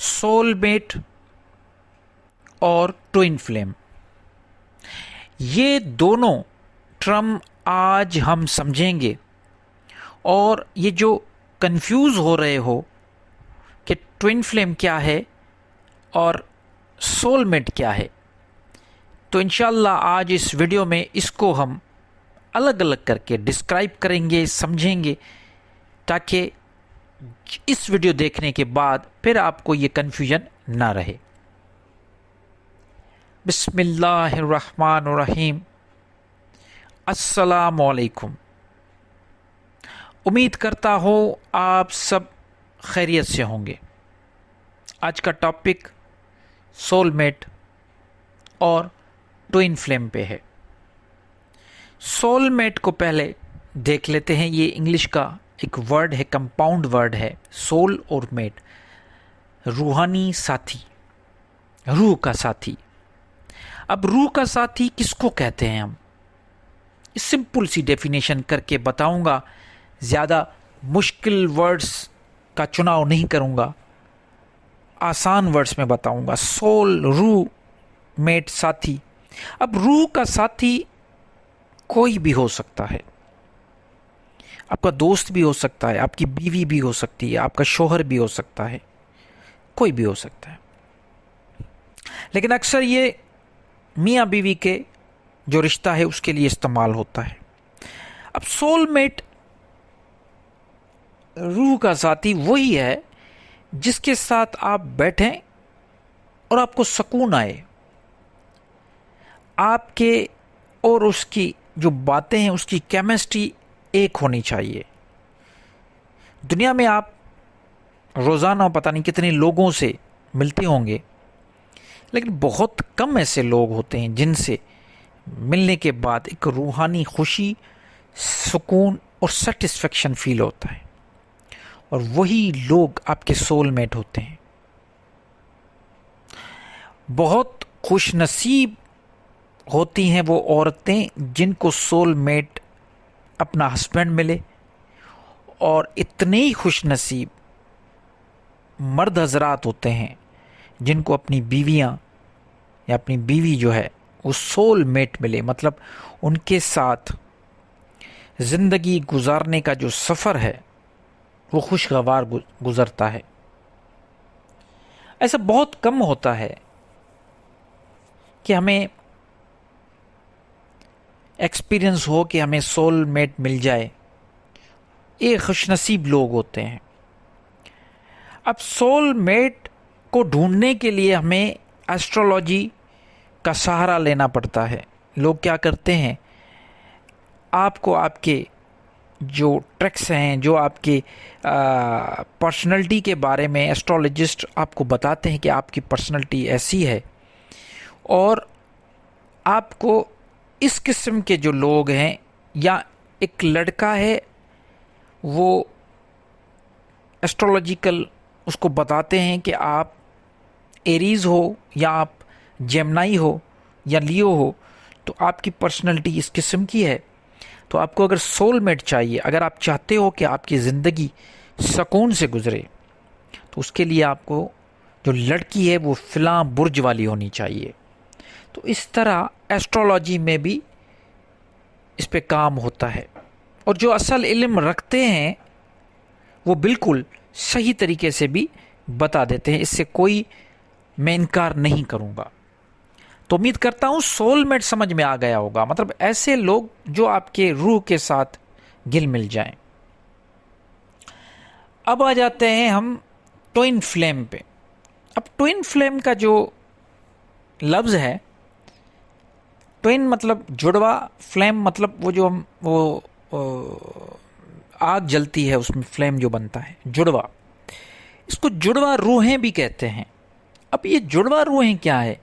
Civil meat اور twin flame, یہ دونوں ٹرم آج ہم سمجھیں گے. اور یہ جو کنفیوز ہو رہے ہو کہ ٹوئن فلیم کیا ہے اور سول میٹ کیا ہے، تو انشاءاللہ آج اس ویڈیو میں اس کو ہم الگ الگ کر کے ڈسکرائب کریں گے، سمجھیں گے، تاکہ اس ویڈیو دیکھنے کے بعد پھر آپ کو یہ کنفیوژن نہ رہے. بسم اللہ الرحمن الرحیم. السلام علیکم. امید کرتا ہوں آپ سب خیریت سے ہوں گے. آج کا ٹاپک سول میٹ اور ٹوئن فلیم پہ ہے. سول میٹ کو پہلے دیکھ لیتے ہیں. یہ انگلش کا ایک ورڈ ہے، کمپاؤنڈ ورڈ ہے. سول اور میٹ، روحانی ساتھی، روح کا ساتھی. اب روح کا ساتھی کس کو کہتے ہیں؟ ہم سمپل سی ڈیفینیشن کر کے بتاؤں گا، زیادہ مشکل ورڈز کا چناؤ نہیں کروں گا، آسان ورڈز میں بتاؤں گا. سول، روح، میٹ، ساتھی. اب روح کا ساتھی کوئی بھی ہو سکتا ہے. آپ کا دوست بھی ہو سکتا ہے، آپ کی بیوی بھی ہو سکتی ہے، آپ کا شوہر بھی ہو سکتا ہے، کوئی بھی ہو سکتا ہے. لیکن اکثر یہ میاں بیوی کے جو رشتہ ہے اس کے لیے استعمال ہوتا ہے. اب سول میٹ، روح کا ساتھی وہی ہے جس کے ساتھ آپ بیٹھیں اور آپ کو سکون آئے. آپ کے اور اس کی جو باتیں ہیں اس کی کیمسٹری ایک ہونی چاہیے. دنیا میں آپ روزانہ پتہ نہیں کتنے لوگوں سے ملتے ہوں گے، لیکن بہت کم ایسے لوگ ہوتے ہیں جن سے ملنے کے بعد ایک روحانی خوشی، سکون اور سیٹسفیکشن فیل ہوتا ہے. اور وہی لوگ آپ کے سول میٹ ہوتے ہیں. بہت خوش نصیب ہوتی ہیں وہ عورتیں جن کو سول میٹ اپنا ہسبینڈ ملے، اور اتنے ہی خوش نصیب مرد حضرات ہوتے ہیں جن کو اپنی بیویاں یا اپنی بیوی جو ہے وہ سول میٹ ملے. مطلب ان کے ساتھ زندگی گزارنے کا جو سفر ہے وہ خوشگوار گزرتا ہے. ایسا بہت کم ہوتا ہے کہ ہمیں ایکسپیرئنس ہو کہ ہمیں سول میٹ مل جائے. یہ خوش نصیب لوگ ہوتے ہیں. اب سول میٹ کو ڈھونڈنے کے لیے ہمیں ایسٹرولوجی کا سہارا لینا پڑتا ہے. لوگ کیا کرتے ہیں، آپ کو آپ کے جو ٹریکس ہیں، جو آپ کے پرسنالٹی کے بارے میں ایسٹرولوجسٹ آپ کو بتاتے ہیں کہ آپ کی پرسنالٹی ایسی ہے، اور آپ کو اس قسم کے جو لوگ ہیں، یا ایک لڑکا ہے وہ ایسٹرولوجیکل اس کو بتاتے ہیں کہ آپ ایریز ہو یا آپ جیمنائی ہو یا لیو ہو، تو آپ کی پرسنالٹی اس قسم کی ہے. تو آپ کو اگر سول میٹ چاہیے، اگر آپ چاہتے ہو کہ آپ کی زندگی سکون سے گزرے، تو اس کے لیے آپ کو جو لڑکی ہے وہ فلاں برج والی ہونی چاہیے. تو اس طرح ایسٹرولوجی میں بھی اس پہ کام ہوتا ہے. اور جو اصل علم رکھتے ہیں وہ بالکل صحیح طریقے سے بھی بتا دیتے ہیں. اس سے کوئی میں انکار نہیں کروں گا. تو امید کرتا ہوں سول میٹ سمجھ میں آ گیا ہوگا. مطلب ایسے لوگ جو آپ کے روح کے ساتھ گل مل جائیں. اب آ جاتے ہیں ہم ٹوئن فلیم پہ. اب ٹوئن فلیم کا جو لفظ ہے، ٹوئن مطلب جڑوا، فلیم مطلب وہ جو آگ جلتی ہے اس میں فلیم جو بنتا ہے، جڑوا. اس کو جڑوا روحیں بھی کہتے ہیں. اب یہ جڑوا روحیں کیا ہے؟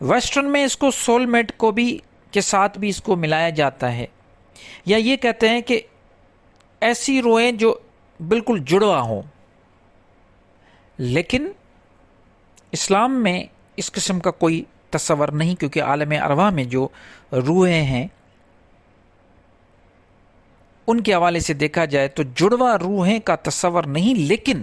ویسٹرن میں اس کو سول میٹ کو بھی کے ساتھ بھی اس کو ملایا جاتا ہے، یا یہ کہتے ہیں کہ ایسی روحیں جو بالکل جڑوا ہوں. لیکن اسلام میں اس قسم کا کوئی تصور نہیں، کیونکہ عالم ارواح میں جو روحیں ہیں ان کے حوالے سے دیکھا جائے تو جڑوا روحیں کا تصور نہیں. لیکن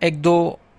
1-2